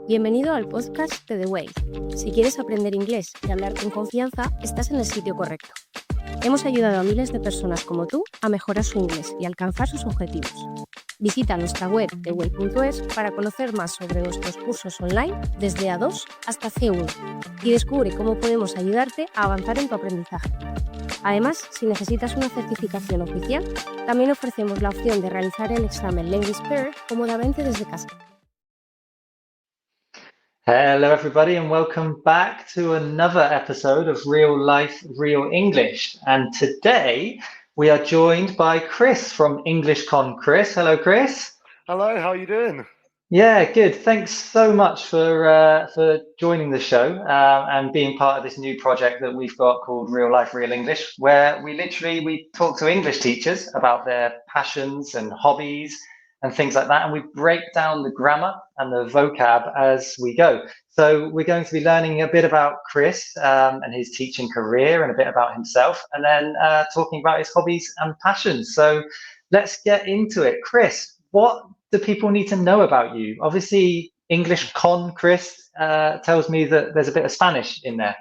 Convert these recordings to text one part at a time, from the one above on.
Bienvenido al podcast de The Way. Si quieres aprender inglés y hablar con confianza, estás en el sitio correcto. Hemos ayudado a miles de personas como tú a mejorar su inglés y alcanzar sus objetivos. Visita nuestra web theway.es para conocer más sobre nuestros cursos online desde A2 hasta C1 y descubre cómo podemos ayudarte a avanzar en tu aprendizaje. Además, si necesitas una certificación oficial, también ofrecemos la opción de realizar el examen Language Pair cómodamente desde casa. Hello, everybody, and welcome back to another episode of Real Life, Real English. And today we are joined by Chris from English Con. Chris, hello, Chris. Hello, how are you doing? Yeah, good. Thanks so much for joining the show and being part of this new project that we've got called Real Life, Real English, where we talk to English teachers about their passions and hobbies and things like that, and we break down the grammar and the vocab as we go. So we're going to be learning a bit about Chris and his teaching career and a bit about himself, and then talking about his hobbies and passions. So let's get into it. Chris, what do people need to know about you? Obviously, English Con, Chris, tells me that there's a bit of Spanish in there.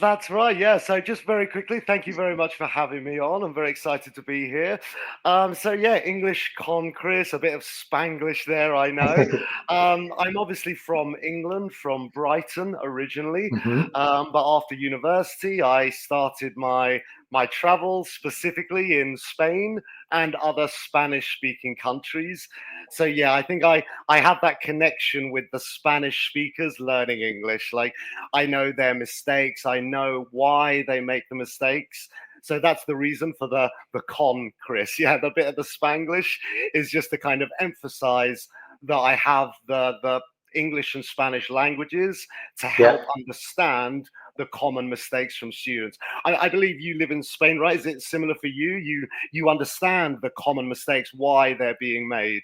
That's right, yeah. So just very quickly, thank you very much for having me on. I'm very excited to be here. English Con Chris, a bit of Spanglish there, I know. I'm obviously from England, from Brighton originally. But after university, I started my travels specifically in Spain and other Spanish-speaking countries. So yeah, I think I have that connection with the Spanish speakers learning English. Like, I know their mistakes, I know why they make the mistakes. So that's the reason for the con, Chris. Yeah, the bit of the Spanglish is just to kind of emphasize that I have the English and Spanish languages to help understand the common mistakes from students. I believe you live in Spain, right? Is it similar for you? You understand the common mistakes, why they're being made.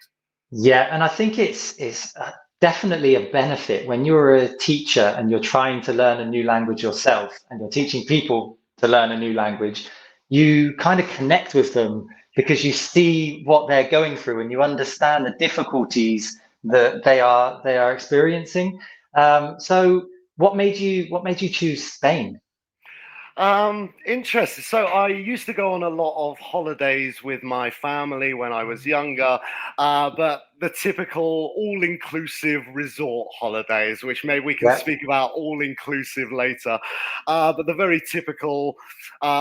Yeah, and I think it's definitely a benefit when you're a teacher and you're trying to learn a new language yourself and you're teaching people to learn a new language. You kind of connect with them because you see what they're going through and you understand the difficulties that they are experiencing. So what made you choose Spain? Interesting. So I used to go on a lot of holidays with my family when I was younger, but the typical all-inclusive resort holidays, which maybe we can speak about all-inclusive later, but the very typical,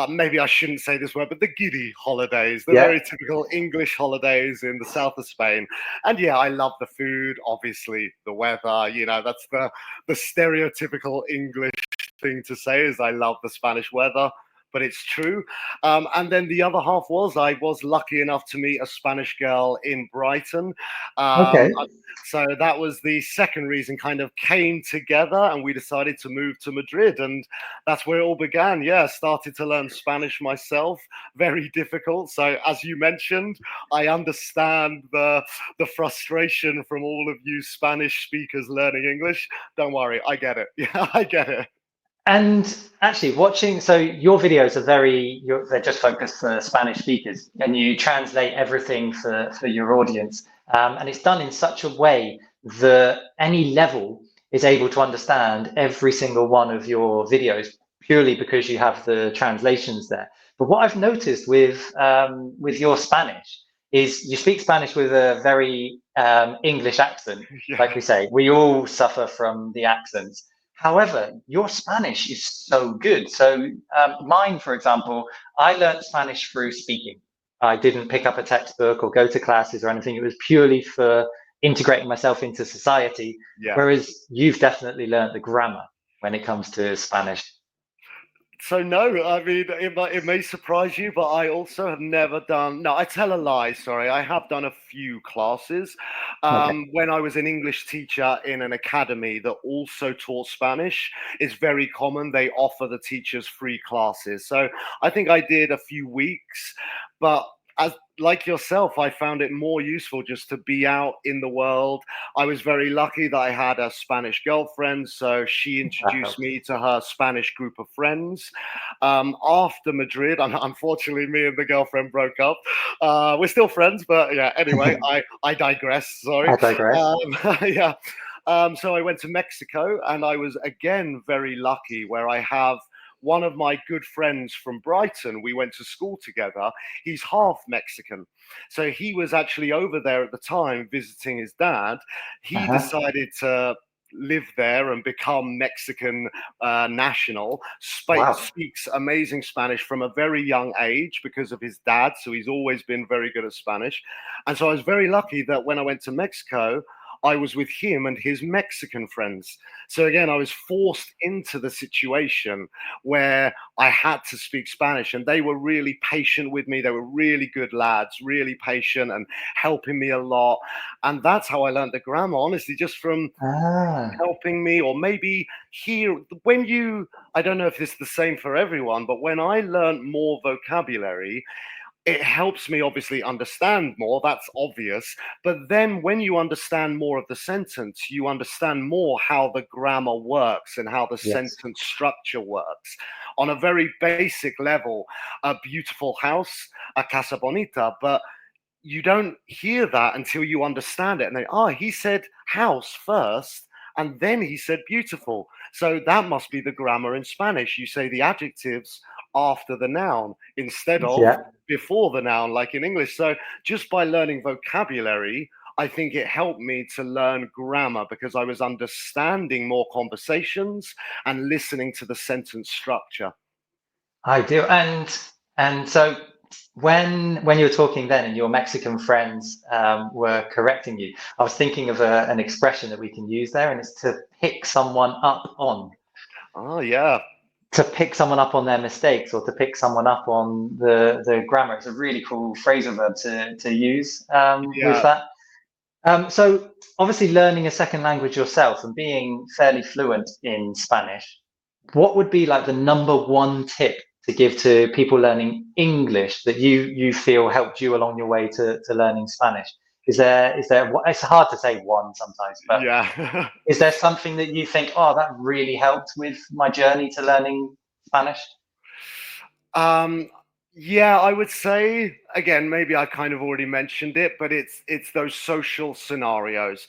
maybe I shouldn't say this word, but the giddy holidays, the very typical English holidays in the south of Spain. And yeah, I love the food, obviously the weather, that's the stereotypical English thing to say is I love the Spanish weather, but it's true. And then the other half was I was lucky enough to meet a Spanish girl in Brighton. So that was the second reason, kind of came together and we decided to move to Madrid, and that's where it all began. Yeah, started to learn Spanish myself, very difficult. So as you mentioned, I understand the frustration from all of you Spanish speakers learning English. Don't worry, I get it. Yeah, I get it. And actually so your videos are they're just focused for Spanish speakers and you translate everything for your audience. And it's done in such a way that any level is able to understand every single one of your videos purely because you have the translations there. But what I've noticed with your Spanish is you speak Spanish with a very English accent, like we say. We all suffer from the accents. However, your Spanish is so good. So mine, for example, I learned Spanish through speaking. I didn't pick up a textbook or go to classes or anything. It was purely for integrating myself into society. Whereas you've definitely learned the grammar when it comes to Spanish. So no, I mean, it may surprise you, but I also have never done, no, I tell a lie, sorry. I have done a few classes. When I was an English teacher in an academy that also taught Spanish, it's very common. They offer the teachers free classes. So I think I did a few weeks, but like yourself, I found it more useful just to be out in the world. I was very lucky that I had a Spanish girlfriend, so she introduced me to her Spanish group of friends. After Madrid, unfortunately, me and the girlfriend broke up. We're still friends, but yeah, anyway, I digress, sorry. I digress. So I went to Mexico, and I was again very lucky where I have one of my good friends from Brighton. We went to school together. He's half Mexican. So he was actually over there at the time visiting his dad. He decided to live there and become Mexican national, Wow. speaks amazing Spanish from a very young age because of his dad. So he's always been very good at Spanish. And so I was very lucky that when I went to Mexico, I was with him and his Mexican friends. So again, I was forced into the situation where I had to speak Spanish, and they were really patient with me. They were really good lads, really patient and helping me a lot. And that's how I learned the grammar, honestly, just from helping me. Or maybe here, when you, I don't know if this is the same for everyone, but when I learned more vocabulary, it helps me obviously understand more. That's obvious. But then when you understand more of the sentence, you understand more how the grammar works and how the sentence structure works. On a very basic level, a beautiful house, a casa bonita, but you don't hear that until you understand it. And they, he said house first, and then he said beautiful. So that must be the grammar in Spanish. You say the adjectives after the noun instead of before the noun, like in English. So just by learning vocabulary, I think it helped me to learn grammar because I was understanding more conversations and listening to the sentence structure. I do. And so when you were talking then and your Mexican friends were correcting you, I was thinking of an expression that we can use there, and it's to pick someone up on. Oh, yeah. To pick someone up on their mistakes, or to pick someone up on the grammar. It's a really cool phrasal verb to use with that. So obviously learning a second language yourself and being fairly fluent in Spanish, what would be like the number one tip to give to people learning English that you feel helped you along your way to learning Spanish? Is there, it's hard to say one sometimes, but is there something that you think, that really helped with my journey to learning Spanish? Yeah, I would say, again, maybe I kind of already mentioned it, but it's those social scenarios.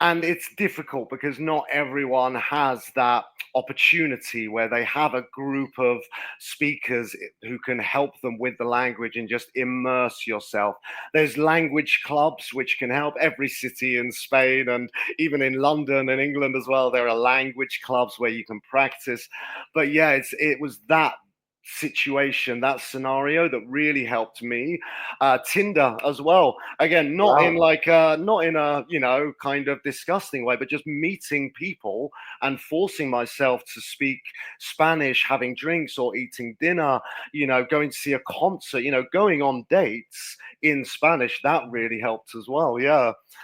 And it's difficult because not everyone has that opportunity where they have a group of speakers who can help them with the language and just immerse yourself. There's language clubs which can help. Every city in Spain and even in London and England as well, there are language clubs where you can practice. But yeah, it was that situation, that scenario that really helped me. Tinder as well, again, not in like not in a kind of disgusting way, but just meeting people and forcing myself to speak Spanish, having drinks or eating dinner, going to see a concert, going on dates in Spanish. That really helped as well.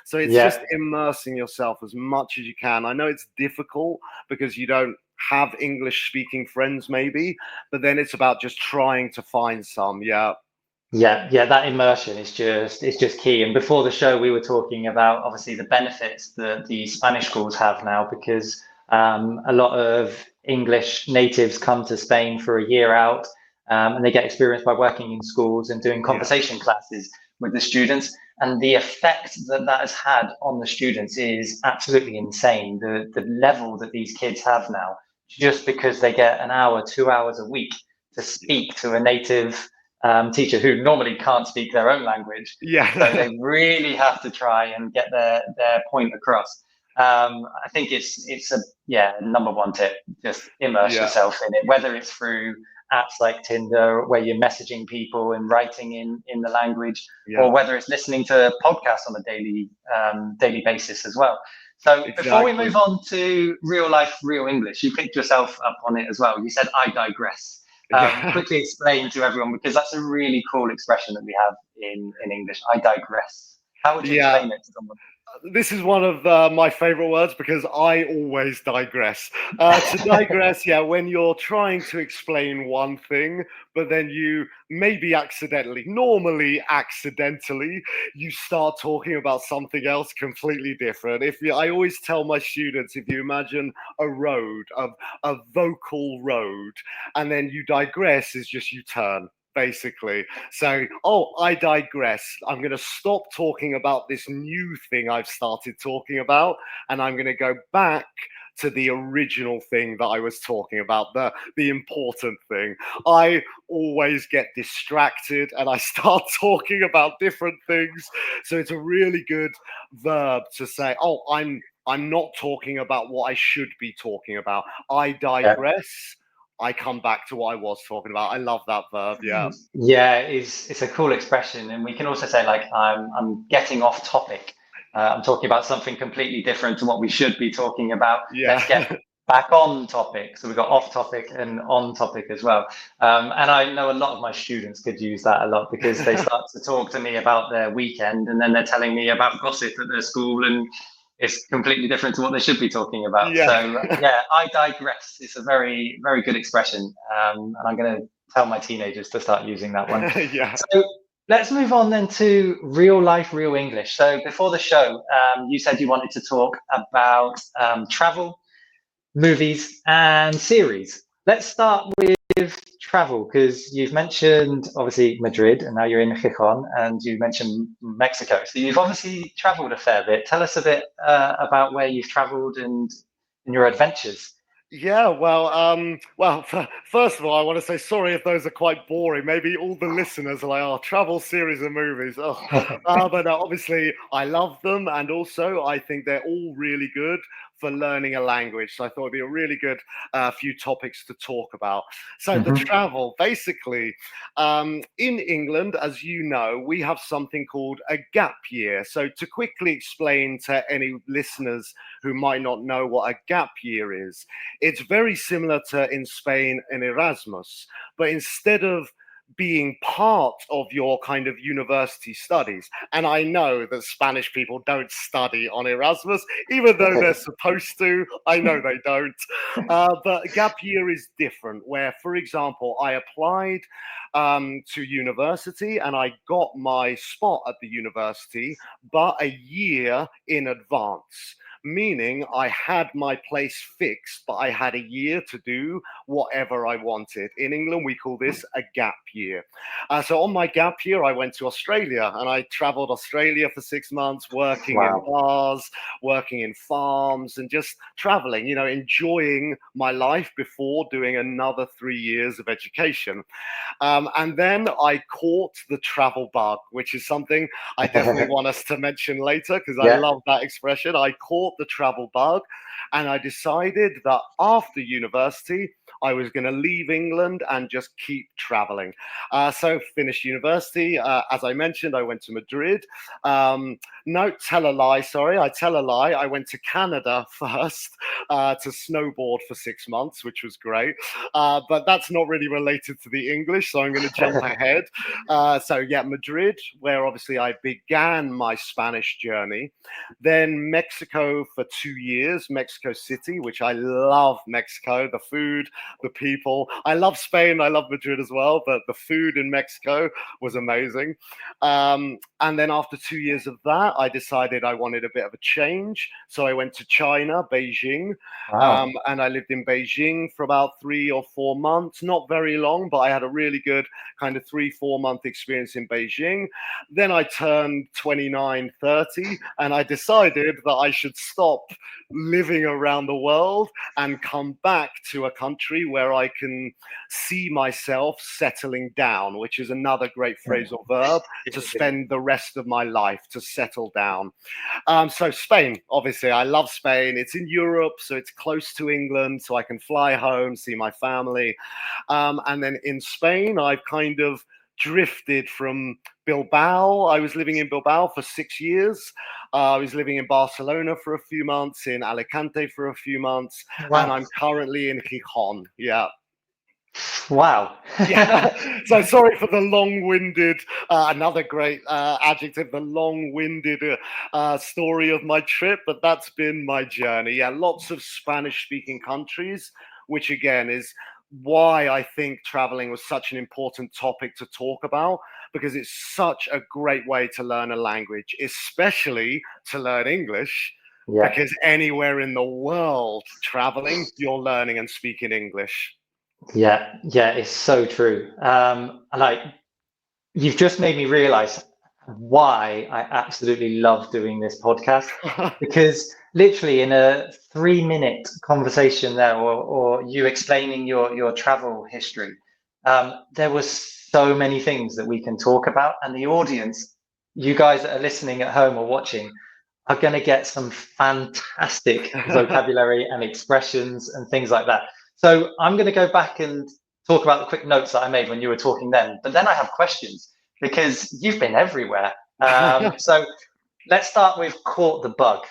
So it's just immersing yourself as much as you can. I know it's difficult because you don't have English speaking friends maybe, but then it's about just trying to find some. That immersion is just key. And before the show we were talking about obviously the benefits that the Spanish schools have now, because a lot of English natives come to Spain for a year out, and they get experience by working in schools and doing conversation classes with the students, and the effect that has had on the students is absolutely insane. The level that these kids have now, just because they get an hour, 2 hours a week to speak to a native teacher who normally can't speak their own language. So they really have to try and get their point across. I think it's a number one tip. Just immerse yourself in it, whether it's through apps like Tinder where you're messaging people and writing in the language, or whether it's listening to podcasts on a daily basis as well. So before we move on to real life, real English, you picked yourself up on it as well. You said, I digress. Quickly explain to everyone, because that's a really cool expression that we have in English. I digress. How would you explain it to someone? This is one of my favorite words because I always digress. To digress, when you're trying to explain one thing, but then you maybe normally accidentally, you start talking about something else completely different. I always tell my students, if you imagine a road, a vocal road, and then you digress is just you turn. basically. So, I digress. I'm going to stop talking about this new thing I've started talking about, and I'm going to go back to the original thing that I was talking about, the important thing. I always get distracted and I start talking about different things. So it's a really good verb to say, I'm not talking about what I should be talking about. I digress. I come back to what I was talking about. I love that verb. Yeah. Yeah, it's a cool expression, and we can also say like I'm getting off topic. I'm talking about something completely different to what we should be talking about. Let's get Yeah. back on topic. So we've got off topic and on topic as well. And I know a lot of my students could use that a lot because they start to talk to me about their weekend, and then they're telling me about gossip at their school, and it's completely different to what they should be talking about. Yeah. So yeah, I digress. It's a very, very good expression, and I'm going to tell my teenagers to start using that one. Yeah. So let's move on then to real life, real English. So before the show, you said you wanted to talk about travel, movies, and series. Let's start with travel because you've mentioned obviously Madrid and now you're in Gijón, and you mentioned Mexico. So you've obviously traveled a fair bit. Tell us a bit about where you've traveled and your adventures. Yeah, first of all, I want to say sorry if those are quite boring. Maybe all the listeners are like, travel series and movies. But obviously, I love them, and also I think they're all really good for learning a language. So I thought it'd be a really good few topics to talk about. So the travel, basically, in England, as you know, we have something called a gap year. So to quickly explain to any listeners who might not know what a gap year is, it's very similar to in Spain an Erasmus, but instead of being part of your kind of university studies. And I know that Spanish people don't study on Erasmus, even though they're supposed to. I know they don't. But gap year is different, where, for example, I applied to university and I got my spot at the university, but a year in advance. Meaning I had my place fixed, but I had a year to do whatever I wanted. In England, we call this a gap year. So on my gap year, I went to Australia and I traveled Australia for 6 months, working in bars, working in farms, and just traveling, enjoying my life before doing another 3 years of education. And then I caught the travel bug, which is something I definitely want us to mention later because I love that expression. I caught the travel bug, and I decided that after university, I was going to leave England and just keep traveling. So finished university. As I mentioned, I went to Madrid. No, tell a lie. Sorry, I tell a lie. I went to Canada first to snowboard for 6 months, which was great. But that's not really related to the English, so I'm going to jump ahead. Madrid, where obviously I began my Spanish journey. Then Mexico for 2 years, Mexico City, which I love Mexico, the food, the people. I love Spain, I love Madrid as well, but the food in Mexico was amazing. And then after 2 years of that, I decided I wanted a bit of a change. So I went to China, Beijing, and I lived in Beijing for about 3 or 4 months. Not very long, but I had a really good kind of 3-4 month experience in Beijing. Then I turned 29, 30, and I decided that I should stop living around the world and come back to a country where I can see myself settling down, which is another great phrasal verb, to spend the rest of my life, to settle down. So Spain, obviously, I love Spain. It's in Europe, so it's close to England, so I can fly home, see my family. And then in Spain, I've kind of drifted from Bilbao. I was living in Bilbao for 6 years. I was living in Barcelona for a few months, in Alicante for a few months, and I'm currently in Gijón. Yeah. Wow. Yeah. So sorry for the long-winded, another great adjective, the long-winded story of my trip, but that's been my journey. Yeah, lots of Spanish-speaking countries, which again is why I think traveling was such an important topic to talk about, because it's such a great way to learn a language, especially to learn English, because anywhere in the world traveling, you're learning and speaking English. Yeah, yeah, it's so true. And you've just made me realize why I absolutely love doing this podcast, because literally in a 3-minute conversation there, or you explaining your travel history, there was so many things that we can talk about, and the audience, you guys that are listening at home or watching, are going to get some fantastic vocabulary and expressions and things like that. So I'm going to go back and talk about the quick notes that I made when you were talking then, but then I have questions because you've been everywhere. So let's start with caught the bug.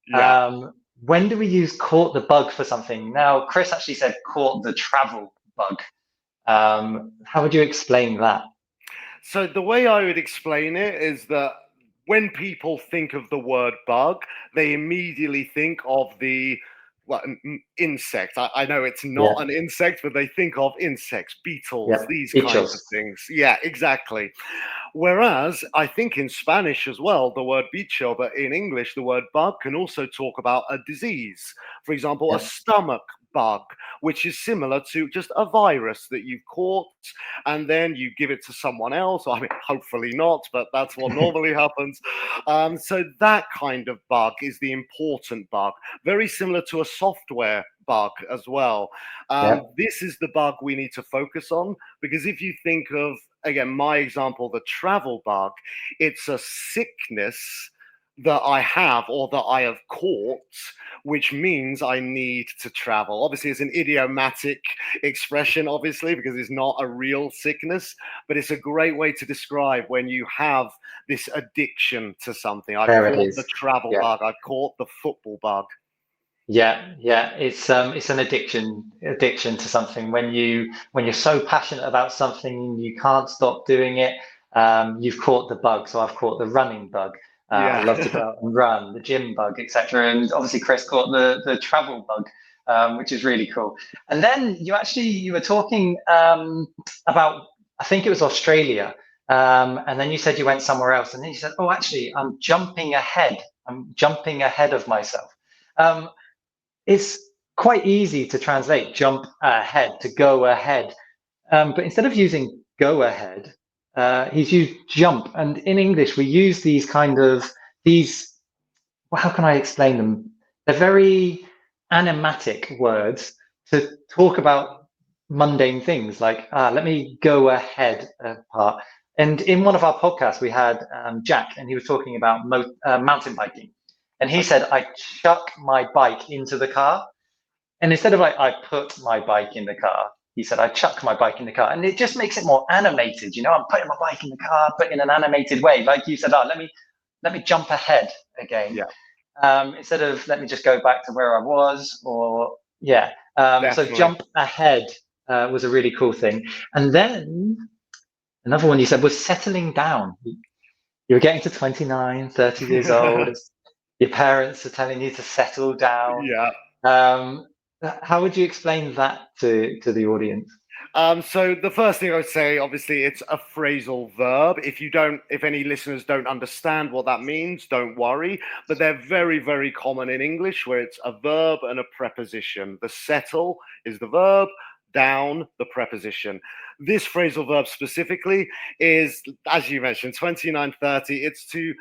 Yeah. When do we use caught the bug for something? Now, Chris actually said caught the travel bug. How would you explain that? So the way I would explain it is that when people think of the word bug, they immediately think of the insect. I know it's Yeah, not an insect, but they think of insects, beetles, yeah, these kinds of bichos. things. Yeah, exactly. Whereas I think in Spanish as well, the word bicho, but in English, the word bug can also talk about a disease. For example, a Yeah, stomach bug, which is similar to just a virus that you've caught and then you give it to someone else. I mean, hopefully not, but that's what normally happens. So that kind of bug is the important bug, very similar to a software bug as well. yeah, This is the bug we need to focus on because if you think of, again, my example, the travel bug, it's a sickness that I have or that I have caught, which means I need to travel. Obviously, it's an idiomatic expression, obviously, because it's not a real sickness, but it's a great way to describe when you have this addiction to something. I've there it caught the is. travel Yeah. bug, I've caught the football bug. Yeah, yeah, it's an addiction to something. When you're so passionate about something, you can't stop doing it. You've caught the bug. So I've caught the running bug. I love to Yeah. go out and run, the gym bug, etc. And obviously Chris caught the travel bug, which is really cool. And then you were talking about, I think it was Australia, and then you said you went somewhere else, and then you said, oh, actually, I'm jumping ahead. I'm jumping ahead of myself. Um, it's quite easy to translate jump ahead to go ahead. But instead of using go ahead, he's used jump. And in English, we use these, well, how can I explain them? They're very animatic words to talk about mundane things like, let me go ahead part. And in one of our podcasts, we had Jack, and he was talking about mountain biking. And he said, I chuck my bike into the car. And instead of like, I put my bike in the car, he said, I chuck my bike in the car. And it just makes it more animated. I'm putting my bike in the car, but in an animated way. Like you said, oh, let me jump ahead again. Yeah, Instead of let me just go back to where I was, or yeah. So definitely. jump ahead was a really cool thing. And then another one you said was settling down. You were getting to 29, 30 years old. Your parents are telling you to settle down. Yeah. Um, how would you explain that to the audience? So the first thing I would say, obviously, it's a phrasal verb. If any listeners don't understand what that means, don't worry. But they're very, very common in English, where it's a verb and a preposition. The settle is the verb, down the preposition. This phrasal verb specifically is, as you mentioned, 29, 30. It's to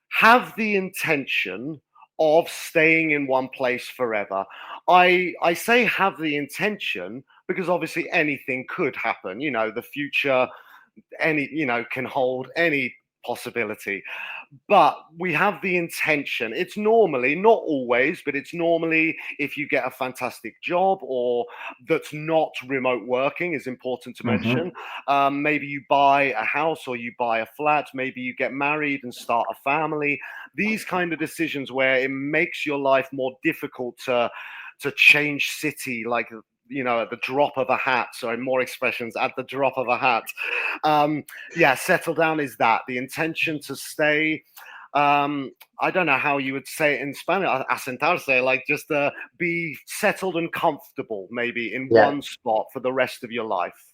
have the intention of staying in one place forever. I say have the intention because obviously anything could happen. The future can hold any possibility, but we have the intention. It's normally, not always, but it's normally if you get a fantastic job or that's not remote working is important to mention. Hmm. Maybe you buy a house or you buy a flat, maybe you get married and start a family. These kind of decisions where it makes your life more difficult to change city, like at the drop of a hat. Sorry, more expressions, at the drop of a hat. Yeah, settle down is that the intention to stay. I don't know how you would say it in Spanish, asentarse, like just be settled and comfortable, maybe in Yeah, one spot for the rest of your life.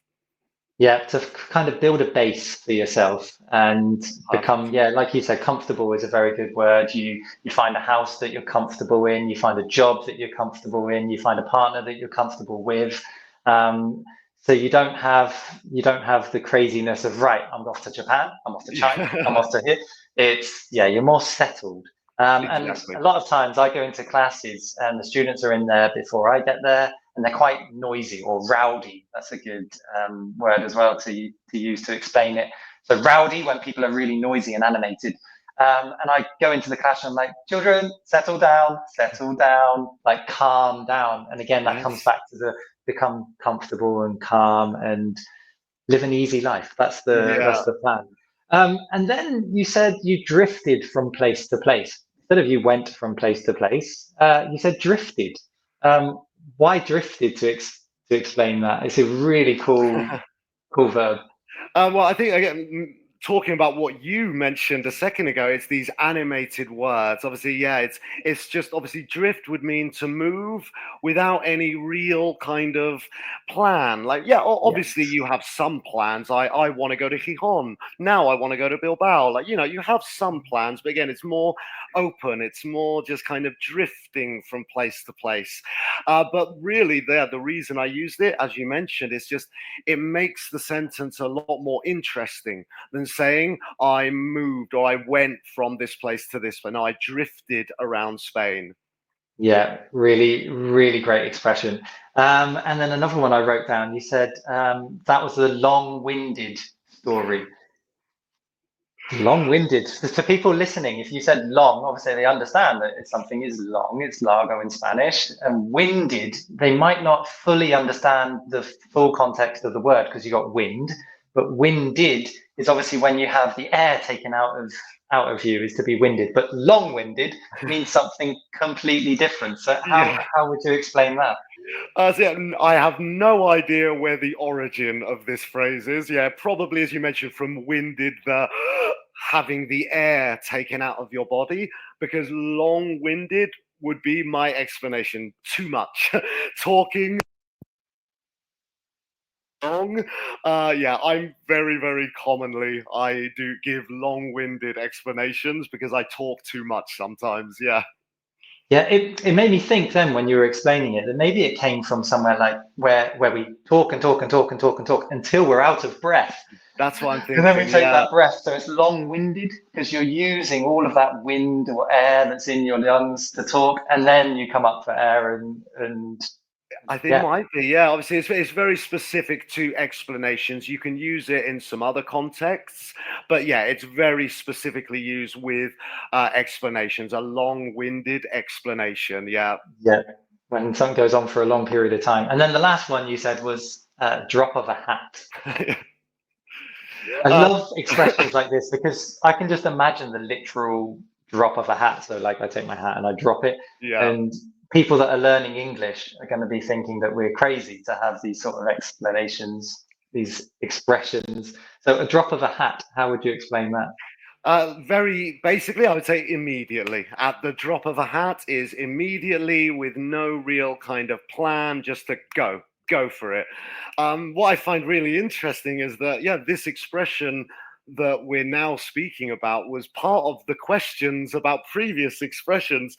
yeah, to kind of build a base for yourself and Perfect. become, yeah, like you said, comfortable is a very good word. You find a house that you're comfortable in, you find a job that you're comfortable in, you find a partner that you're comfortable with. So you don't have the craziness of, right, I'm off to Japan, I'm off to China, I'm off to here. It's, yeah, you're more settled. And Exactly. a lot of times I go into classes and the students are in there before I get there, and they're quite noisy or rowdy. That's a good word as well to use to explain it. So rowdy, when people are really noisy and animated. And I go into the classroom, I'm like, children, settle down, like calm down. And again, that comes Yes. back to become comfortable and calm and live an easy life. That's the plan. And then you said you drifted from place to place. Instead of you went from place to place, you said drifted. Why drifted to explain that? It's a really cool verb. Well, I think again, talking about what you mentioned a second ago, it's these animated words. Obviously, yeah, it's just obviously drift would mean to move without any real kind of plan. Like, yeah, obviously you have some plans. I want to go to Gijón. Now I want to go to Bilbao. Like, you know, you have some plans, but again, it's more open. It's more just kind of drifting from place to place. But really, the reason I used it, as you mentioned, is just it makes the sentence a lot more interesting than saying I moved or I went from this place to this place. No, I drifted around Spain. Yeah, really, really great expression. And then another one I wrote down, you said that was a long-winded story. Long-winded. For people listening, if you said long, obviously they understand that if something is long, it's largo in Spanish. And winded, they might not fully understand the full context of the word because you got wind. But winded is obviously when you have the air taken out of you, is to be winded. But long-winded means something completely different. So how would you explain that? So I have no idea where the origin of this phrase is. Yeah, probably as you mentioned, from winded, the having the air taken out of your body, because long-winded would be my explanation. Too much talking. Long. Yeah, I'm very, very commonly, I do give long-winded explanations because I talk too much sometimes. Yeah. Yeah, it made me think then when you were explaining it that maybe it came from somewhere like where we talk and talk and talk and talk and talk until we're out of breath. That's what I'm And then we thinking. take Yeah. that breath. So it's long-winded because you're using all of that wind or air that's in your lungs to talk, and then you come up for air and I think it yeah. might be, yeah. Obviously, it's very specific to explanations. You can use it in some other contexts, but yeah, it's very specifically used with explanations, a long-winded explanation. Yeah. Yeah, when something goes on for a long period of time. And then the last one you said was drop of a hat. I love expressions like this because I can just imagine the literal drop of a hat. So, like, I take my hat and I drop it, Yeah. and people that are learning English are going to be thinking that we're crazy to have these sort of explanations, these expressions. So, a drop of a hat, how would you explain that? Very basically, I would say immediately. At the drop of a hat is immediately with no real kind of plan, just to go for it. What I find really interesting is that, yeah, this expression that we're now speaking about was part of the questions about previous expressions.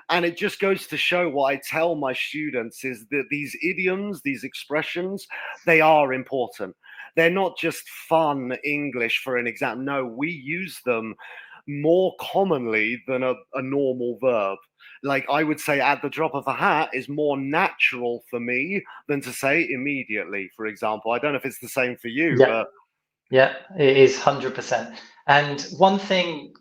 And it just goes to show what I tell my students is that these idioms, these expressions, they are important. They're not just fun English for an exam. No, we use them more commonly than a normal verb. Like I would say at the drop of a hat is more natural for me than to say immediately, for example. I don't know if it's the same for you, Yeah, but yeah, it is 100%. And one thing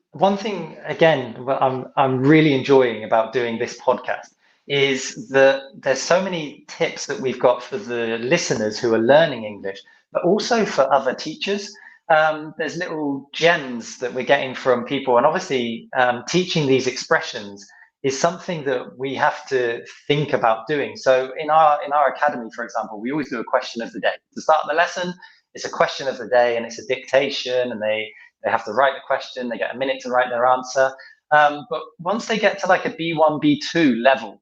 again, what I'm really enjoying about doing this podcast is that there's so many tips that we've got for the listeners who are learning English, but also for other teachers. There's little gems that we're getting from people, and obviously, teaching these expressions is something that we have to think about doing. So in our academy, for example, we always do a question of the day to start the lesson. It's a question of the day, and it's a dictation, and they have to write the question. They get a minute to write their answer. But once they get to like a B1, B2 level,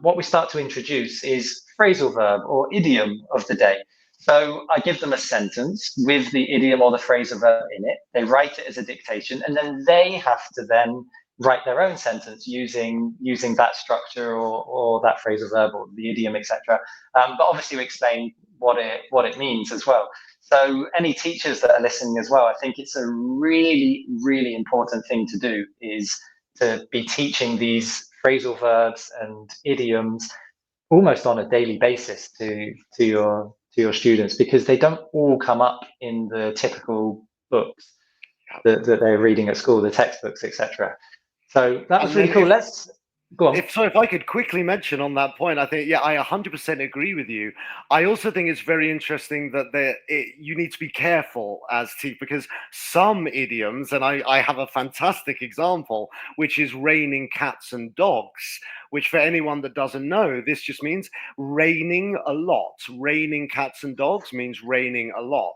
what we start to introduce is phrasal verb or idiom of the day. So I give them a sentence with the idiom or the phrasal verb in it. They write it as a dictation, and then they have to then write their own sentence using that structure or that phrasal verb or the idiom, etc. But obviously we explain what it means as well. So any teachers that are listening as well, I think it's a really, really important thing to do, is to be teaching these phrasal verbs and idioms almost on a daily basis to your students, because they don't all come up in the typical books that they're reading at school, the textbooks, etc. So that was really cool. Let's go on. If I could quickly mention on that point, I think, yeah, I 100% agree with you. I also think it's very interesting that you need to be careful as teachers, because some idioms, and I have a fantastic example, which is raining cats and dogs, which for anyone that doesn't know, this just means raining a lot. Raining cats and dogs means raining a lot.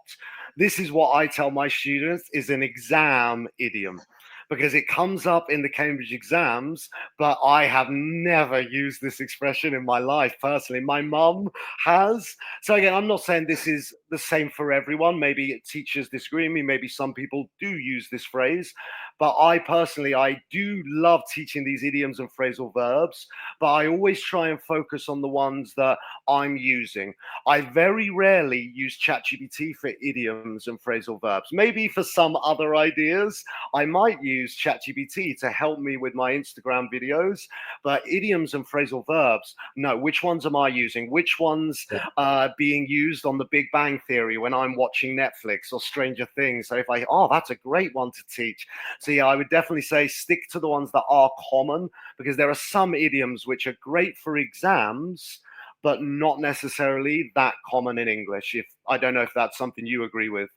This is what I tell my students is an exam idiom, because it comes up in the Cambridge exams, but I have never used this expression in my life personally. My mum has. So again, I'm not saying this is the same for everyone. Maybe teachers disagree with me. Maybe some people do use this phrase. But I personally, I do love teaching these idioms and phrasal verbs, but I always try and focus on the ones that I'm using. I very rarely use ChatGPT for idioms and phrasal verbs. Maybe for some other ideas, I might use ChatGPT to help me with my Instagram videos, but idioms and phrasal verbs, no. Which ones am I using? Which ones are being used on the Big Bang Theory when I'm watching Netflix or Stranger Things? So that's a great one to teach. So yeah, I would definitely say stick to the ones that are common, because there are some idioms which are great for exams, but not necessarily that common in English. I don't know if that's something you agree with.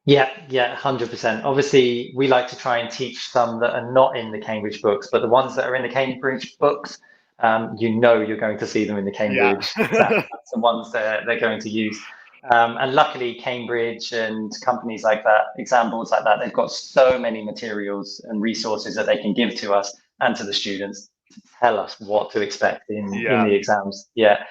Yeah, 100%. Obviously, we like to try and teach some that are not in the Cambridge books, but the ones that are in the Cambridge books, you're going to see them in the Cambridge exam. That's the ones that they're going to use. And luckily, Cambridge and companies like that, exam boards like that, they've got so many materials and resources that they can give to us and to the students to tell us what to expect in the exams. Yeah.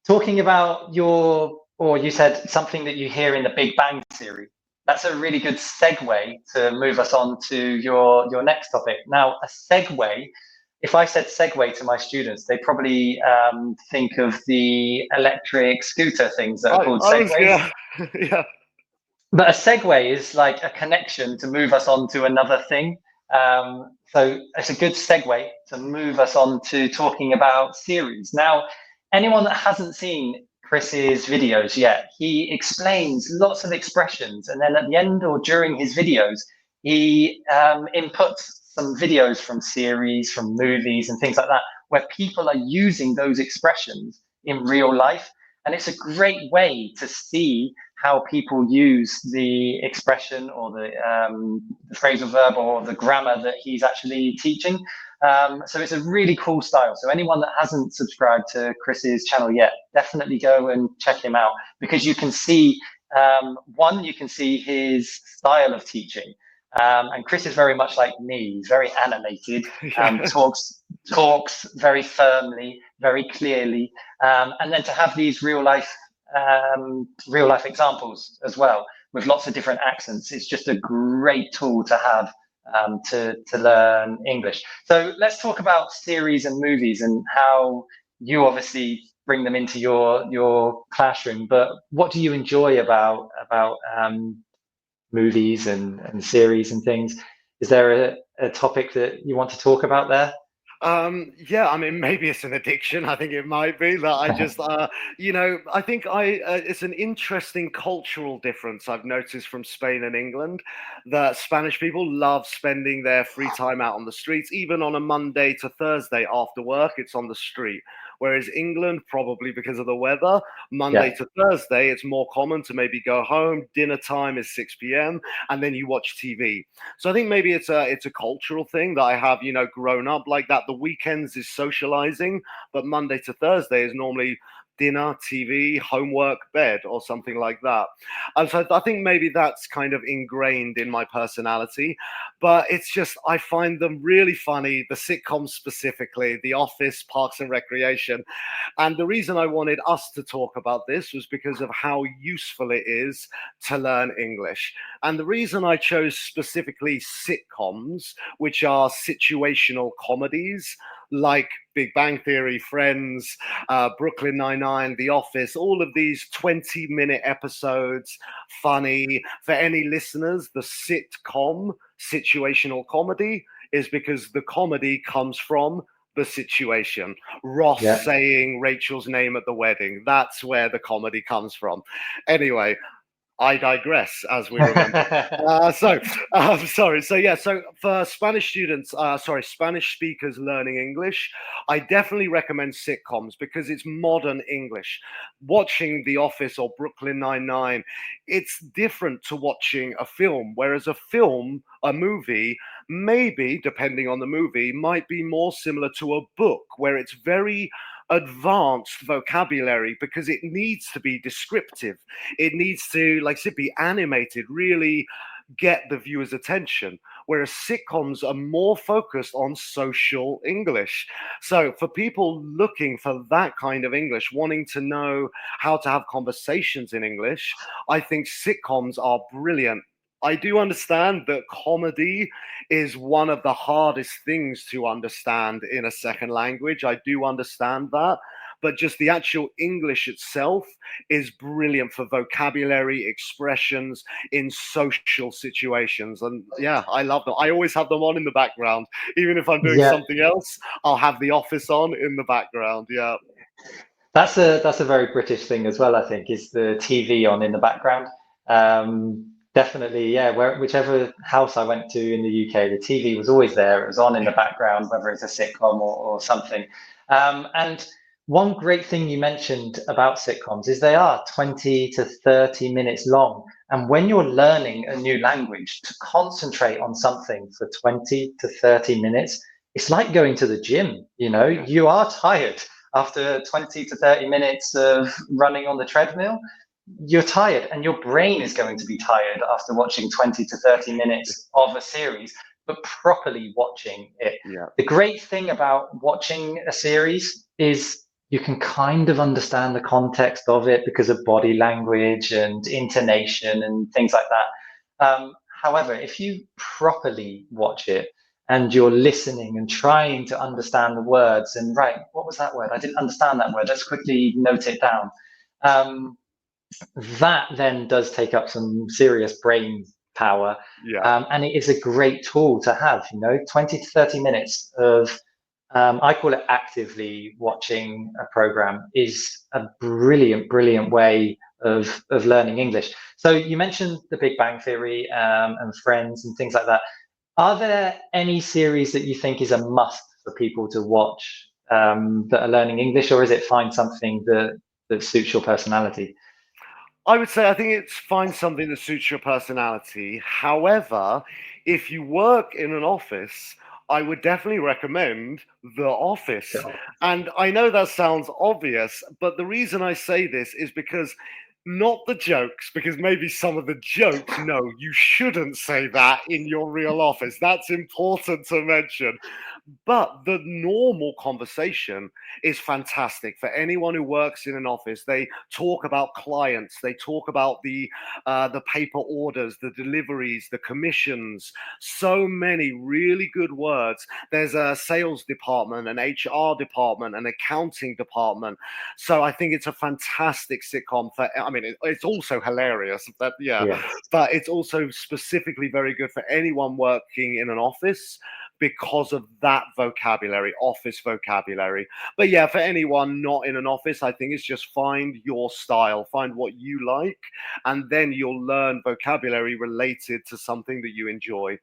Talking about you said something that you hear in the Big Bang Theory. That's a really good segue to move us on to your next topic. Now, a segue, if I said segue to my students, they probably think of the electric scooter things that are called segways. Yeah. But a segue is like a connection to move us on to another thing. So it's a good segue to move us on to talking about series. Now, anyone that hasn't seen Chris's videos yet, he explains lots of expressions, and then at the end or during his videos, he inputs some videos from series, from movies and things like that, where people are using those expressions in real life. And it's a great way to see how people use the expression or the phrasal verb or the grammar that he's actually teaching. So it's a really cool style. So anyone that hasn't subscribed to Chris's channel yet, definitely go and check him out, because you can see, you can see his style of teaching. And Chris is very much like me. He's very animated, talks very firmly, very clearly. And then to have these real life examples as well, with lots of different accents, it's just a great tool to have to learn English. So let's talk about series and movies and how you obviously bring them into your classroom. But what do you enjoy about movies and series and things? Is there a topic that you want to talk about there? Yeah, I mean, maybe it's an addiction. I think it might be that I just, I think it's an interesting cultural difference I've noticed from Spain and England, that Spanish people love spending their free time out on the streets. Even on a Monday to Thursday after work, it's on the street. Whereas England, probably because of the weather, Monday to Thursday, it's more common to maybe go home. Dinner time is 6 p.m. and then you watch TV. So I think maybe it's a cultural thing that I have, grown up like that. The weekends is socializing, but Monday to Thursday is normally dinner, TV, homework, bed, or something like that. And so I think maybe that's kind of ingrained in my personality. But it's just, I find them really funny, the sitcoms specifically, The Office, Parks and Recreation. And the reason I wanted us to talk about this was because of how useful it is to learn English. And the reason I chose specifically sitcoms, which are situational comedies, like Big Bang Theory, Friends, Brooklyn Nine-Nine, The Office, all of these 20-minute episodes, funny. For any listeners, the sitcom, situational comedy, is because the comedy comes from the situation. Ross saying Rachel's name at the wedding. That's where the comedy comes from. Anyway, I digress, as we remember. Sorry. So for Spanish students, Spanish speakers learning English, I definitely recommend sitcoms because it's modern English. Watching The Office or Brooklyn Nine-Nine, it's different to watching a film, whereas a movie, maybe, depending on the movie, might be more similar to a book where it's very advanced vocabulary because it needs to be descriptive. It needs to, like I said, be animated, really get the viewer's attention. Whereas sitcoms are more focused on social English. So for people looking for that kind of English, wanting to know how to have conversations in English, I think sitcoms are brilliant. I do understand that comedy is one of the hardest things to understand in a second language. I do understand that. But just the actual English itself is brilliant for vocabulary, expressions in social situations. And yeah, I love them. I always have them on in the background. Even if I'm doing something else, I'll have The Office on in the background. Yeah. That's a very British thing as well, I think, is the TV on in the background. Definitely, yeah. Whichever house I went to in the UK, the TV was always there. It was on in the background, whether it's a sitcom or something. And one great thing you mentioned about sitcoms is they are 20 to 30 minutes long. And when you're learning a new language, to concentrate on something for 20 to 30 minutes, it's like going to the gym. You are tired after 20 to 30 minutes of running on the treadmill. You're tired, and your brain is going to be tired after watching 20 to 30 minutes of a series, but properly watching it. Yeah. The great thing about watching a series is you can kind of understand the context of it because of body language and intonation and things like that. However, if you properly watch it and you're listening and trying to understand the words and, right, what was that word? I didn't understand that word. Let's quickly note it down. That then does take up some serious brain power. And it is a great tool to have, 20 to 30 minutes of, I call it actively watching a program, is a brilliant way of learning English. So you mentioned The Big Bang Theory and Friends and things like that. Are there any series that you think is a must for people to watch that are learning English, or is it find something that suits your personality? I would say I think it's find something that suits your personality. However, if you work in an office, I would definitely recommend The Office. Sure. And I know that sounds obvious, but the reason I say this is because not the jokes, because maybe some of the jokes, no, you shouldn't say that in your real office. That's important to mention. But the normal conversation is fantastic for anyone who works in an office. They talk about clients, they talk about the paper orders, the deliveries, the commissions. So many really good words. There's a sales department, an HR department, an accounting department. So I think it's a fantastic sitcom. It's also hilarious. But it's also specifically very good for anyone working in an office, because of that vocabulary, office vocabulary. But yeah, for anyone not in an office, I think it's just find your style, find what you like, and then you'll learn vocabulary related to something that you enjoy.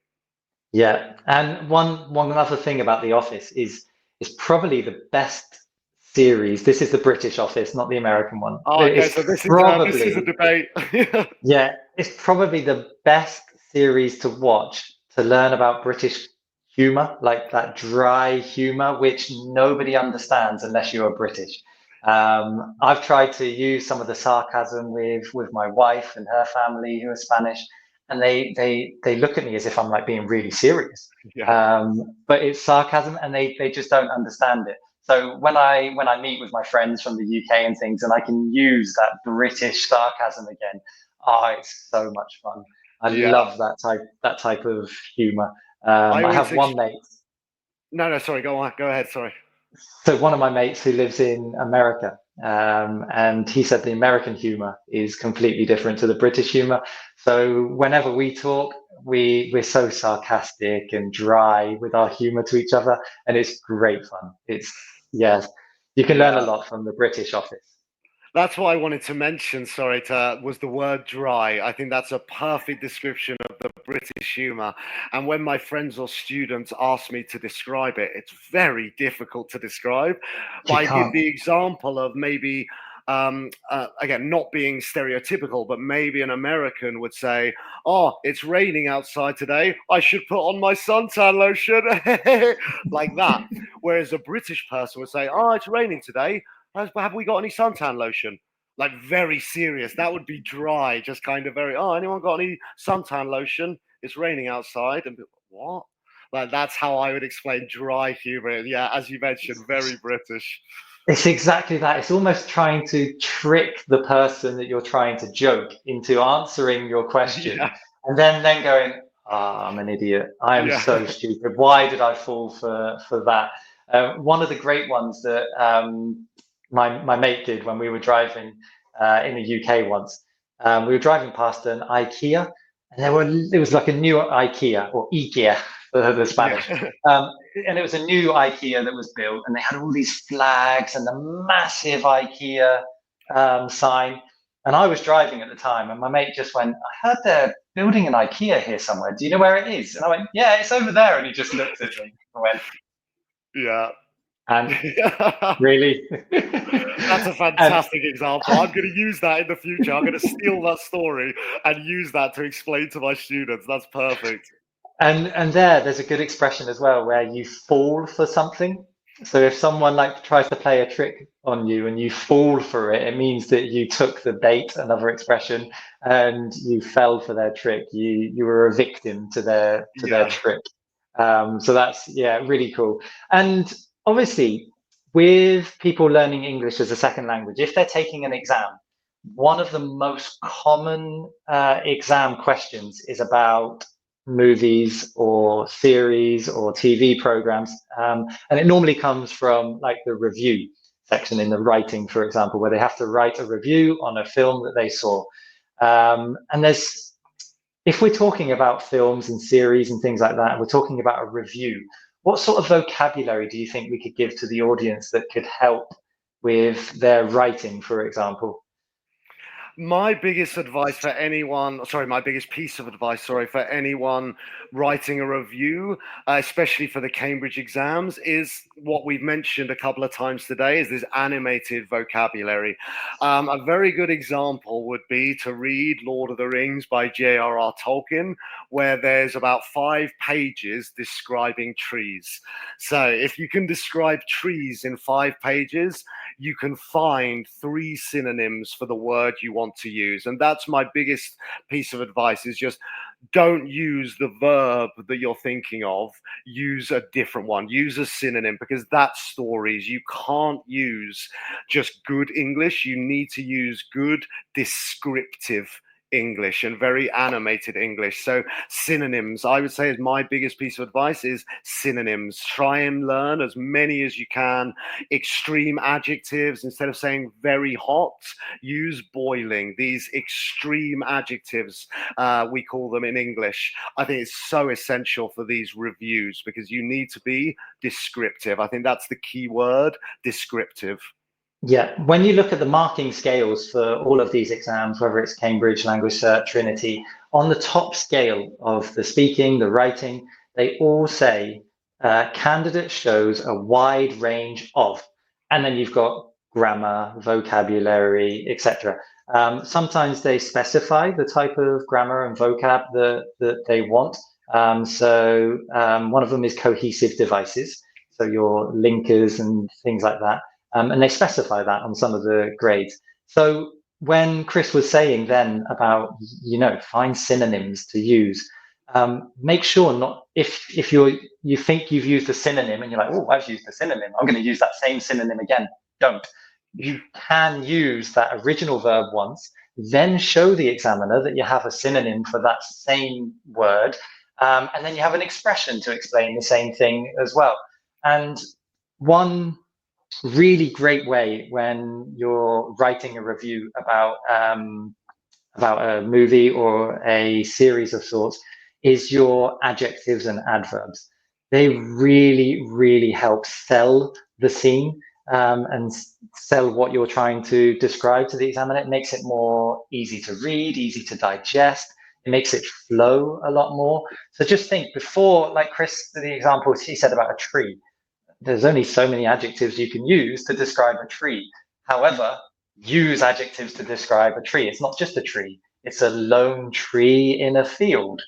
Yeah, and one other thing about The Office is probably the best series. This is the British Office, not the American one. Oh, okay, so this is a debate. Yeah, it's probably the best series to watch to learn about British humor, like that dry humor, which nobody understands unless you are British. I've tried to use some of the sarcasm with my wife and her family who are Spanish, and they look at me as if I'm like being really serious. Yeah. But it's sarcasm, and they just don't understand it. So when I meet with my friends from the UK and things, and I can use that British sarcasm again, oh, it's so much fun. I Yeah. love that type of humor. I I always have ex- one mate. no, sorry, go on. Go ahead, sorry. So one of my mates who lives in America, and he said the American humor is completely different to the British humor. So whenever we talk, we're so sarcastic and dry with our humor to each other, and it's great fun. It's yes, you can learn a Yeah. lot from the British office. That's what I wanted to mention, sorry, was the word dry. I think that's a perfect description of the British humour. And when my friends or students ask me to describe it, it's very difficult to describe. But You I give can't. the example of maybe, again, not being stereotypical, but maybe an American would say, "Oh, it's raining outside today. I should put on my suntan lotion," like that. Whereas a British person would say, "Oh, it's raining today. Have we got any suntan lotion?" Like very serious. That would be dry, just kind of very. Oh, anyone got any suntan lotion? It's raining outside, and what? Like that's how I would explain dry humor. Yeah, as you mentioned, very British. It's exactly that. It's almost trying to trick the person that you're trying to joke into answering your question, Yeah, and then going, "Ah, I'm an idiot. I am yeah, so stupid. Why did I fall for that?" One of the great ones that my mate did when we were driving in the UK once. We were driving past an IKEA, and it was like a new IKEA or IKEA for the Spanish. yeah, Um, and it was a new IKEA that was built, and they had all these flags and the massive IKEA sign. And I was driving at the time, and my mate just went, "I heard they're building an IKEA here somewhere. Do you know where it is?" And I went, "Yeah, it's over there." And he just looked at me and went, yeah. "And really?" That's a and fantastic example. I'm going to use that in the future. I'm going to steal that story and use that to explain to my students. That's perfect. and there's a good expression as well where you fall for something. So if someone like tries to play a trick on you and you fall for it, it means that you took the bait, another expression, and you fell for their trick. You were a victim to their Yeah. trick. So that's yeah, really cool. And obviously, with people learning English as a second language, if they're taking an exam, one of the most common exam questions is about movies or series or TV programs. And it normally comes from like the review section in the writing, for example, where they have to write a review on a film that they saw. And if we're talking about films and series and things like that, we're talking about a review, what sort of vocabulary do you think we could give to the audience that could help with their writing, for example? My biggest advice for anyone, sorry, my biggest piece of advice, sorry, for anyone writing a review, especially for the Cambridge exams, is what we've mentioned a couple of times today, is this animated vocabulary. A very good example would be to read Lord of the Rings by J.R.R. Tolkien, where there's about 5 pages describing trees. So if you can describe trees in 5 pages, you can find 3 synonyms for the word you want to use. And that's my biggest piece of advice, is just don't use the verb that you're thinking of. Use a different one. Use a synonym, because that's stories. You can't use just good English. You need to use good descriptive English and very animated English. So synonyms, I would say, is my biggest piece of advice, is synonyms. Try and learn as many as you can. Extreme adjectives, instead of saying very hot, use boiling. These extreme adjectives, we call them in English. I think it's so essential for these reviews, because you need to be descriptive. I think that's the key word, descriptive. Yeah, when you look at the marking scales for all of these exams, whether it's Cambridge, Language Cert, Trinity, on the top scale of the speaking, the writing, they all say candidate shows a wide range of, and then you've got grammar, vocabulary, etc. Sometimes they specify the type of grammar and vocab that they want. One of them is cohesive devices, so your linkers and things like that. And they specify that on some of the grades. So when Chris was saying then about, find synonyms to use, make sure not, if you think you've used a synonym and you're like, oh, I've used a synonym, I'm going to use that same synonym again. Don't. You can use that original verb once, then show the examiner that you have a synonym for that same word, and then you have an expression to explain the same thing as well. And one really great way when you're writing a review about a movie or a series of sorts is your adjectives and adverbs. They really, really help sell the scene, and sell what you're trying to describe to the examiner. It makes it more easy to read, easy to digest. It makes it flow a lot more. So just think before, like Chris, the example he said about a tree, there's only so many adjectives you can use to describe a tree. However, use adjectives to describe a tree. It's not just a tree, it's a lone tree in a field.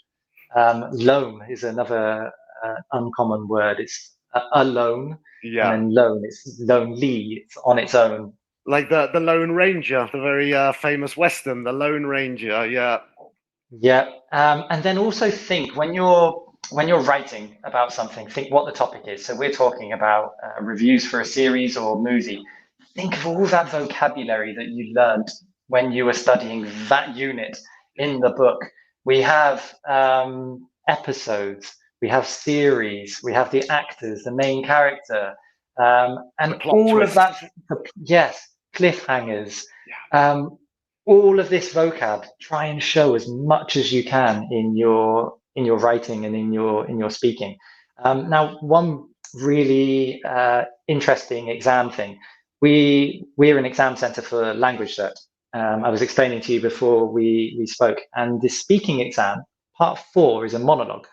Lone is another uncommon word. It's alone, and then lone, it's lonely, it's on its own. Like the Lone Ranger, the very famous Western, the Lone Ranger, yeah. Yeah, and then also think when you're writing about something, think what the topic is. So we're talking about reviews for a series or movie. Think of all that vocabulary that you learned when you were studying that unit in the book. We have episodes, we have series, we have the actors, the main character, and all of that. Yes, cliffhangers. Yeah. All of this vocab, try and show as much as you can in your writing and in your speaking. Now, one really interesting exam thing. We're an exam center for language cert. I was explaining to you before we spoke, and the speaking exam, part 4, is a monologue,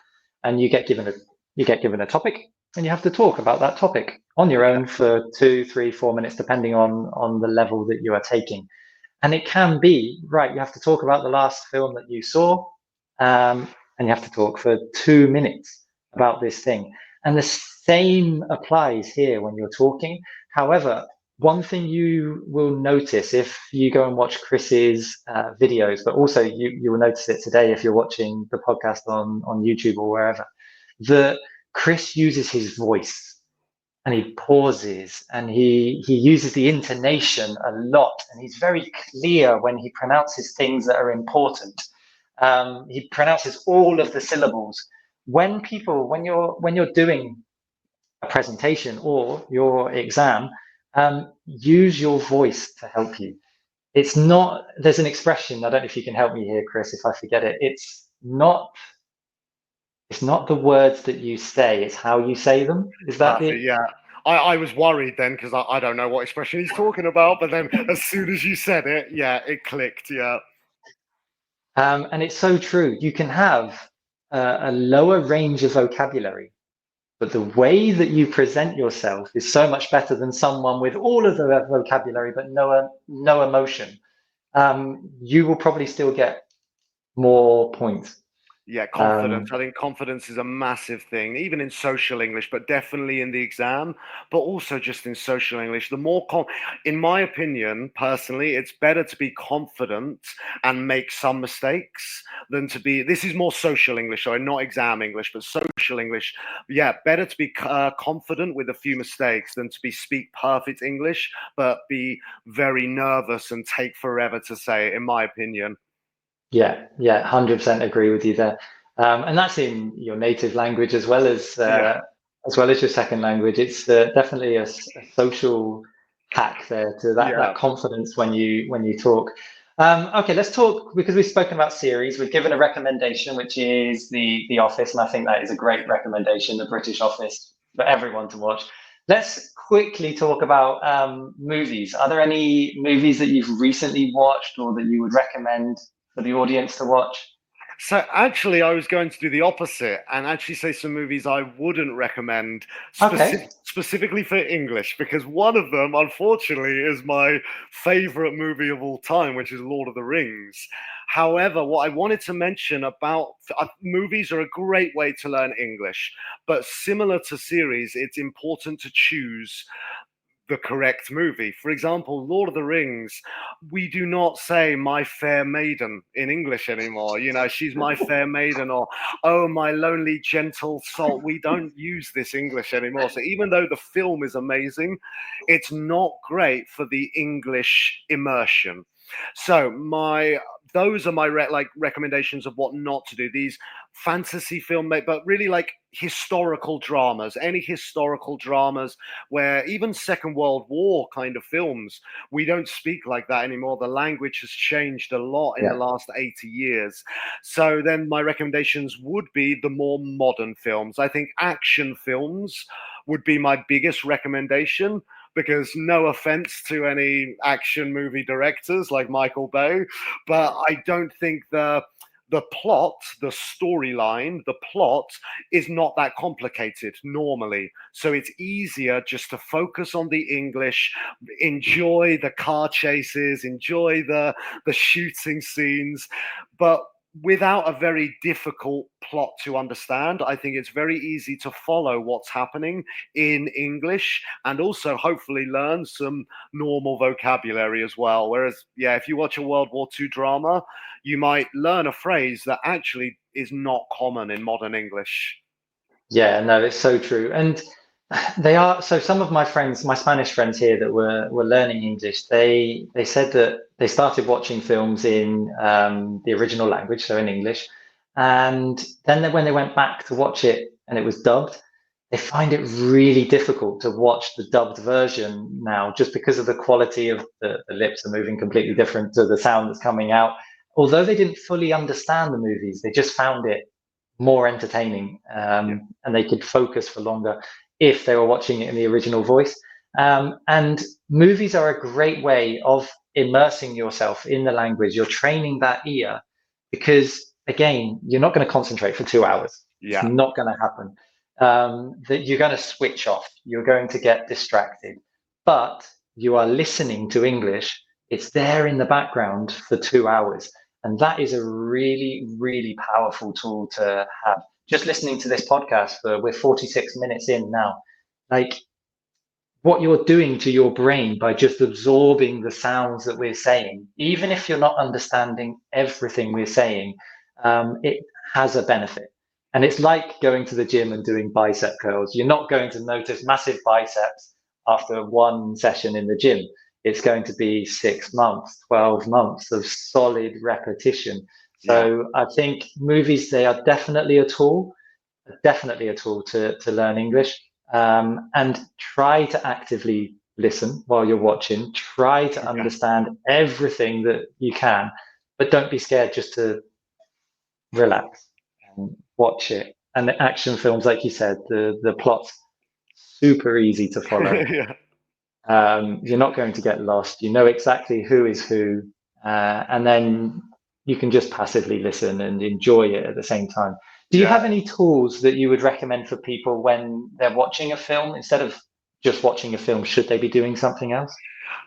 and you get given a topic, and you have to talk about that topic on your own for 2, 3, 4 minutes, depending on the level that you are taking. And it can be, right, you have to talk about the last film that you saw, and you have to talk for 2 minutes about this thing. And the same applies here when you're talking. However, one thing you will notice if you go and watch Chris's videos, but also you will notice it today if you're watching the podcast on YouTube or wherever, that Chris uses his voice. And he pauses, and he uses the intonation a lot, and he's very clear when he pronounces things that are important. He pronounces all of the syllables. When you're doing a presentation or your exam, use your voice to help you. It's not. There's an expression. I don't know if you can help me here, Chris, if I forget it. It's not the words that you say, it's how you say them. Is that it? Yeah. I was worried then because I don't know what expression he's talking about, but then as soon as you said it, yeah, it clicked, yeah. And it's so true. You can have a lower range of vocabulary, but the way that you present yourself is so much better than someone with all of the vocabulary but no emotion. You will probably still get more points. Yeah, confidence. I think confidence is a massive thing, even in social English, but definitely in the exam, but also just in social English. The more, in my opinion, personally, it's better to be confident and make some mistakes than to be, this is more social English, sorry, not exam English, but social English. Yeah, better to be confident with a few mistakes than to speak perfect English, but be very nervous and take forever to say it, in my opinion. Yeah, 100% agree with you there, and that's in your native language as well as your second language. It's definitely a social hack there to that confidence when you talk. Okay, let's talk, because we've spoken about series. We've given a recommendation, which is the Office, and I think that is a great recommendation, the British Office, for everyone to watch. Let's quickly talk about movies. Are there any movies that you've recently watched or that you would recommend for the audience to watch? So actually, I was going to do the opposite and actually say some movies I wouldn't recommend specifically for English, because one of them, unfortunately, is my favorite movie of all time, which is Lord of the Rings. However, what I wanted to mention about movies are a great way to learn English, but similar to series, it's important to choose the correct movie. For example, Lord of the Rings, we do not say my fair maiden in English anymore. You know, she's my fair maiden, or oh, my lonely, gentle soul. We don't use this English anymore. So even though the film is amazing, it's not great for the English immersion. So those are my recommendations of what not to do. These fantasy film, but really like historical dramas, any historical dramas where even Second World War kind of films, we don't speak like that anymore. The language has changed a lot in the last 80 years. So then my recommendations would be the more modern films. I think action films would be my biggest recommendation, because no offense to any action movie directors like Michael Bay, but I don't think the plot, the storyline, the plot is not that complicated normally. So it's easier just to focus on the English, enjoy the car chases, enjoy the shooting scenes, but without a very difficult plot to understand. I think it's very easy to follow what's happening in English, and also hopefully learn some normal vocabulary as well. Whereas, yeah, if you watch a World War II drama, you might learn a phrase that actually is not common in modern English. Yeah, no, it's so true. And they are, so some of my friends, my Spanish friends here that were learning English, they said that they started watching films in the original language, so in English, and then when they went back to watch it and it was dubbed, they find it really difficult to watch the dubbed version now, just because of the quality of the lips are moving completely different to the sound that's coming out. Although they didn't fully understand the movies, they just found it more entertaining, and they could focus for longer if they were watching it in the original voice. And movies are a great way of immersing yourself in the language. You're training that ear, because again, you're not going to concentrate for 2 hours. It's not going to happen. That you're going to switch off. You're going to get distracted. But you are listening to English. It's there in the background for 2 hours. And that is a really, really powerful tool to have. Just listening to this podcast, we're 46 minutes in now. Like, what you're doing to your brain by just absorbing the sounds that we're saying, even if you're not understanding everything we're saying, it has a benefit. And it's like going to the gym and doing bicep curls. You're not going to notice massive biceps after one session in the gym. It's going to be 6 months, 12 months of solid repetition. So I think movies, they are definitely a tool to learn English. And try to actively listen while you're watching. Try to understand everything that you can, but don't be scared just to relax and watch it. And the action films, like you said, the plot's super easy to follow. You're not going to get lost. You know exactly who is who, and then you can just passively listen and enjoy it at the same time. Do you have any tools that you would recommend for people when they're watching a film? Instead of just watching a film, should they be doing something else?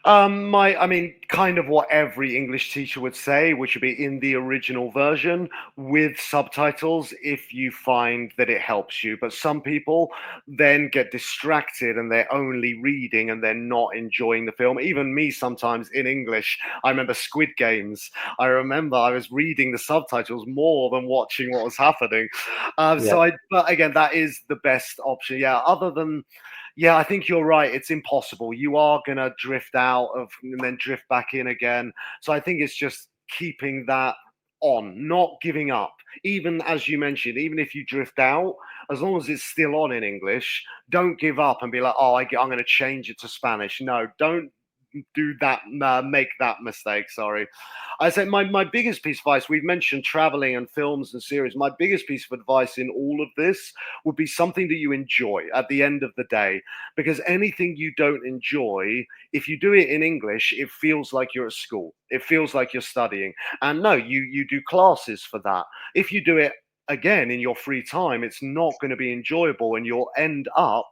I mean, kind of what every English teacher would say, which would be in the original version with subtitles if you find that it helps you. But some people then get distracted and they're only reading and they're not enjoying the film. Even me sometimes in English, I remember Squid Games. I remember I was reading the subtitles more than watching what was happening. But again, that is the best option. I think you're right. It's impossible. You are going to drift out of and then drift back in again. So I think it's just keeping that on, not giving up. Even as you mentioned, even if you drift out, as long as it's still on in English, don't give up and be like, oh, I'm going to change it to Spanish. No, don't do that, make that mistake. Sorry. I said my biggest piece of advice, we've mentioned traveling and films and series. My biggest piece of advice in all of this would be something that you enjoy at the end of the day, because anything you don't enjoy, if you do it in English, it feels like you're at school. It feels like you're studying. And no, you do classes for that. If you do it again in your free time, it's not going to be enjoyable, and you'll end up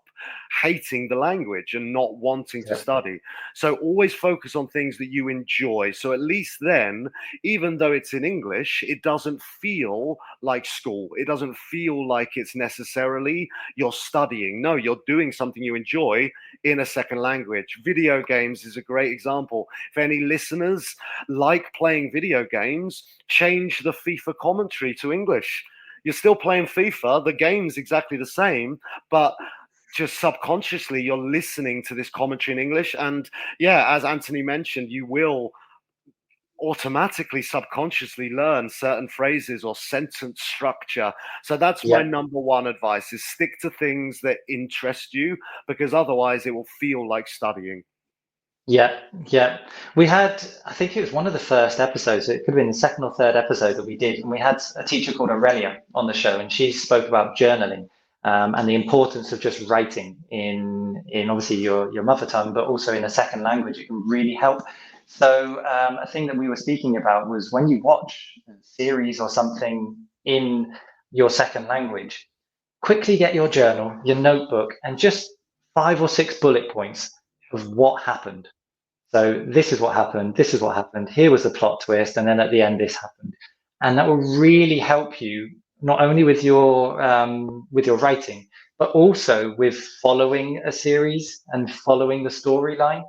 hating the language and not wanting to Yeah. study. So always focus on things that you enjoy. So at least then, even though it's in English, it doesn't feel like school. It doesn't feel like it's necessarily you're studying. No, you're doing something you enjoy in a second language. Video games is a great example. If any listeners like playing video games, change the FIFA commentary to English. You're still playing FIFA, the game's exactly the same, but just subconsciously you're listening to this commentary in English. And yeah, as Anthony mentioned, you will automatically subconsciously learn certain phrases or sentence structure. So that's my number one advice, is stick to things that interest you, because otherwise it will feel like studying. Yeah, yeah. We had, I think it was one of the first episodes, it could have been the second or third episode that we did, and we had a teacher called Aurelia on the show, and she spoke about journaling, and the importance of just writing in obviously your mother tongue, but also in a second language. It can really help. So a thing that we were speaking about was when you watch a series or something in your second language, quickly get your journal, your notebook, and just 5 or 6 bullet points of what happened. So this is what happened, this is what happened, here was the plot twist, and then at the end this happened. And that will really help you not only with your writing, but also with following a series and following the storyline.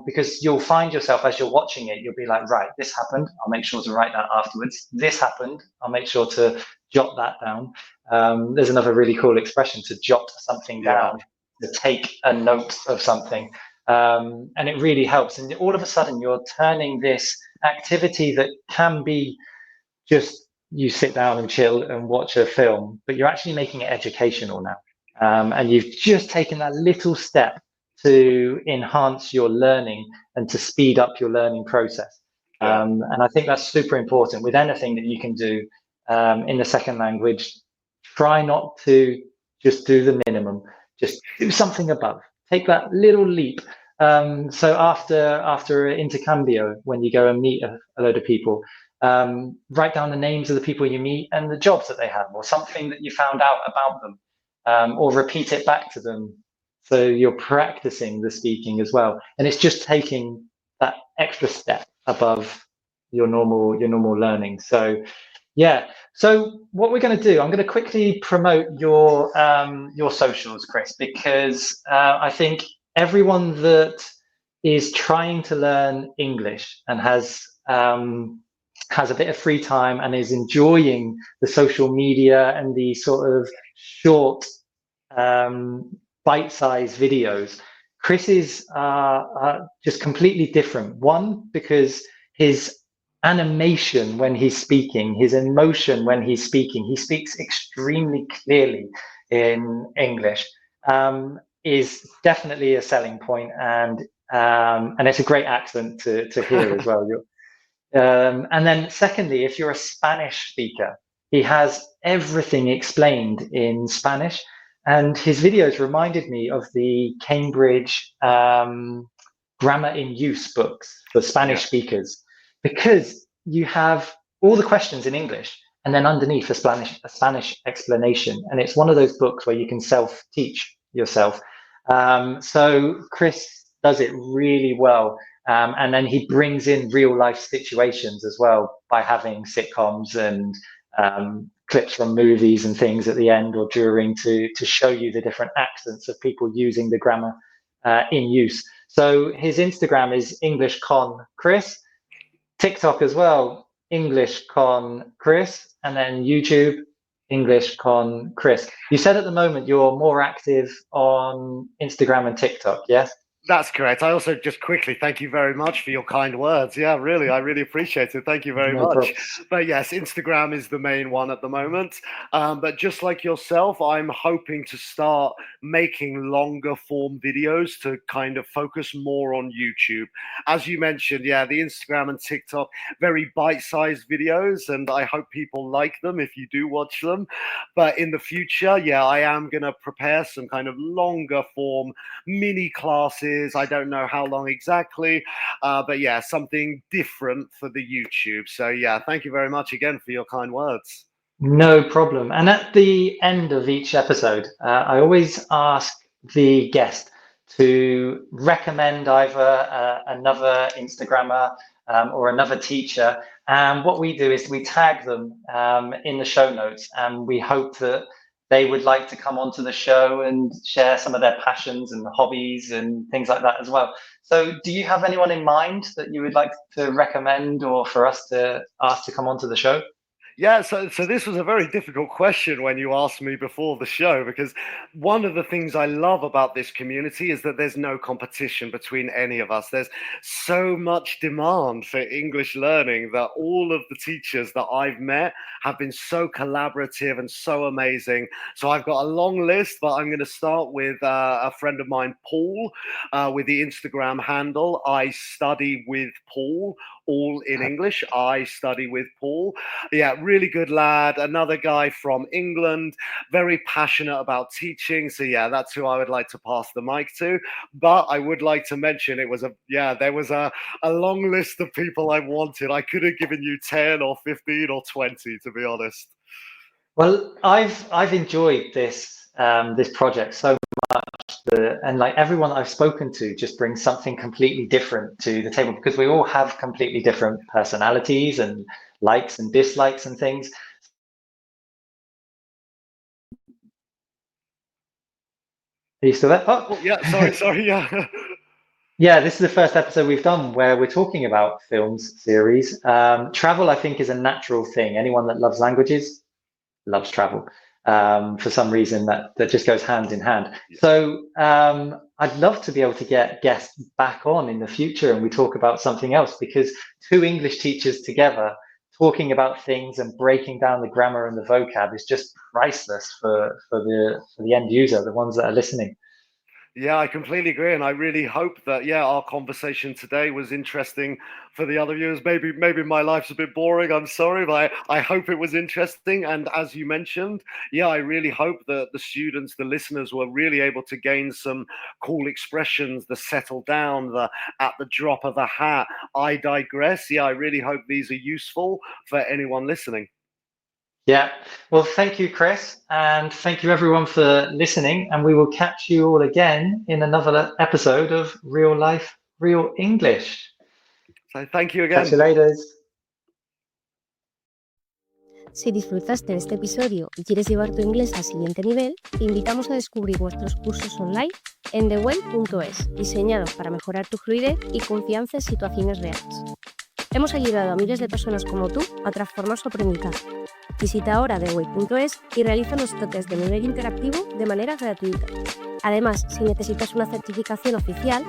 Because you'll find yourself as you're watching it, you'll be like, right, this happened, I'll make sure to write that afterwards. This happened, I'll make sure to jot that down. There's another really cool expression, to jot something down, to take a note of something. And it really helps. And all of a sudden, you're turning this activity that can be just you sit down and chill and watch a film, but you're actually making it educational now. And you've just taken that little step to enhance your learning and to speed up your learning process. And I think that's super important with anything that you can do in the second language. Try not to just do the minimum, just do something above. Take that little leap. So after intercambio, when you go and meet a load of people, write down the names of the people you meet and the jobs that they have, or something that you found out about them, or repeat it back to them. So you're practicing the speaking as well, and it's just taking that extra step above your normal learning. So yeah. So what we're going to do, I'm going to quickly promote your socials, Chris, because I think everyone that is trying to learn English and has a bit of free time and is enjoying the social media and the sort of short bite-sized videos, Chris's are just completely different. One, because his animation when he's speaking, his emotion when he's speaking, he speaks extremely clearly in English, is definitely a selling point, and it's a great accent to hear as well. And then secondly, if you're a Spanish speaker, he has everything explained in Spanish, and his videos reminded me of the Cambridge Grammar in Use books for Spanish speakers, because you have all the questions in English and then underneath a Spanish explanation. And it's one of those books where you can self-teach yourself. So Chris does it really well. And then he brings in real life situations as well by having sitcoms and clips from movies and things at the end or during to show you the different accents of people using the grammar in use. So his Instagram is English Con Chris, TikTok as well, English Con Chris, and then YouTube, English Con Chris. You said at the moment you're more active on Instagram and TikTok, yes? That's correct. I also just quickly thank you very much for your kind words. Yeah, really, I really appreciate it. Thank you very much. Problem. But yes, Instagram is the main one at the moment. But just like yourself, I'm hoping to start making longer form videos to kind of focus more on YouTube. As you mentioned, yeah, the Instagram and TikTok, very bite-sized videos, and I hope people like them if you do watch them. But in the future, yeah, I am going to prepare some kind of longer form mini classes. I don't know how long exactly, but yeah, something different for the YouTube. So yeah, thank you very much again for your kind words. No problem. And at the end of each episode, I always ask the guest to recommend either another Instagrammer or another teacher. And what we do is we tag them in the show notes, and we hope that they would like to come onto the show and share some of their passions and hobbies and things like that as well. So do you have anyone in mind that you would like to recommend or for us to ask to come onto the show? Yeah, so this was a very difficult question when you asked me before the show, because one of the things I love about this community is that there's no competition between any of us. There's so much demand for English learning that all of the teachers that I've met have been so collaborative and so amazing. So I've got a long list, but I'm going to start with a friend of mine, Paul, with the Instagram handle I Study with Paul, all in English. I Study with Paul. Yeah, really good lad. Another guy from England, very passionate about teaching. So yeah, that's who I would like to pass the mic to. But I would like to mention there was a long list of people I wanted. I could have given you 10 or 15 or 20, to be honest. Well, I've enjoyed this this project so much, and like everyone I've spoken to just brings something completely different to the table, because we all have completely different personalities and likes and dislikes and things. Are you still there? Oh yeah, sorry, yeah. Yeah, this is the first episode we've done where we're talking about films series. Travel, I think, is a natural thing. Anyone that loves languages loves travel. For some reason, that just goes hand in hand. So I'd love to be able to get guests back on in the future and we talk about something else, because two English teachers together talking about things and breaking down the grammar and the vocab is just priceless for the end user, the ones that are listening. Yeah, I completely agree, and I really hope that our conversation today was interesting for the other viewers. Maybe my life's a bit boring. I'm sorry, but I hope it was interesting. And as you mentioned, I really hope that the students, the listeners, were really able to gain some cool expressions, the settle down, the at the drop of a hat, I digress. Yeah, I really hope these are useful for anyone listening. Yeah, well, thank you, Chris, and thank you everyone for listening. And we will catch you all again in another episode of Real Life, Real English. So thank you Catch again. you later. Si disfrutaste de este episodio y quieres llevar tu inglés al siguiente nivel, te invitamos a descubrir nuestros cursos online en theway.es, diseñados para mejorar tu fluidez y confianza en situaciones reales. Hemos ayudado a miles de personas como tú a transformar su aprendizaje. Visita ahora theway.es y realiza nuestro test de nivel interactivo de manera gratuita. Además, si necesitas una certificación oficial,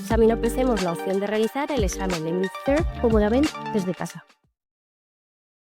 también ofrecemos la opción de realizar el examen de English Third cómodamente desde casa.